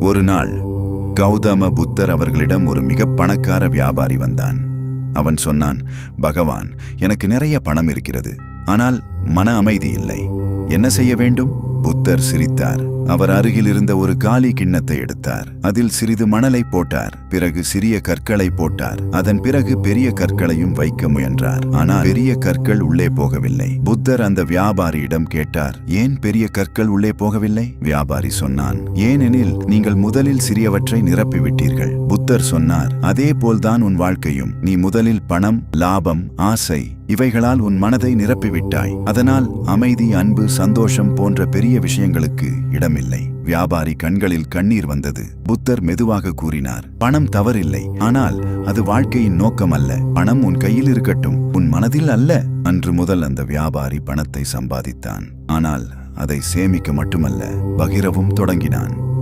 ஒரு நாள் கௌதம புத்தர் அவர்களிடம் ஒரு மிக பணக்கார வியாபாரி வந்தான். அவன் சொன்னான், பகவான், எனக்கு நிறைய பணம் இருக்கிறது, ஆனால் மன அமைதி இல்லை. என்ன செய்ய வேண்டும்? புத்தர் சிரித்தார். அவர் அருகில் இருந்த ஒரு காலி கிண்ணத்தை எடுத்தார். அதில் சிறிது மணலை போட்டார். பிறகு சிறிய கற்களை போட்டார். அதன் பிறகு பெரிய கற்களையும் வைக்க முயன்றார். ஆனால் பெரிய கற்கள் உள்ளே போகவில்லை. புத்தர் அந்த வியாபாரியிடம் கேட்டார், ஏன் பெரிய கற்கள் உள்ளே போகவில்லை? வியாபாரி சொன்னான், ஏனெனில் நீங்கள் முதலில் சிறியவற்றை நிரப்பிவிட்டீர்கள். புத்தர் சொன்னார், அதே போல்தான் உன் வாழ்க்கையும். நீ முதலில் பணம், லாபம், ஆசை இவைகளால் உன் மனதை நிரப்பிவிட்டாய். அதனால் அமைதி, அன்பு, சந்தோஷம் போன்ற பெரிய விஷயங்களுக்கு இடமில்லை. வியாபாரி கண்களில் கண்ணீர் வந்தது. புத்தர் மெதுவாக கூறினார், பணம் தவறில்லை, ஆனால் அது வாழ்க்கையின் நோக்கம் அல்ல. பணம் உன் கையில் இருக்கட்டும், உன் மனதில் அல்ல. அன்று முதல் அந்த வியாபாரி பணத்தை சம்பாதித்தான். ஆனால் அதை சேமிக்க மட்டுமல்ல, பகிரவும் தொடங்கினான்.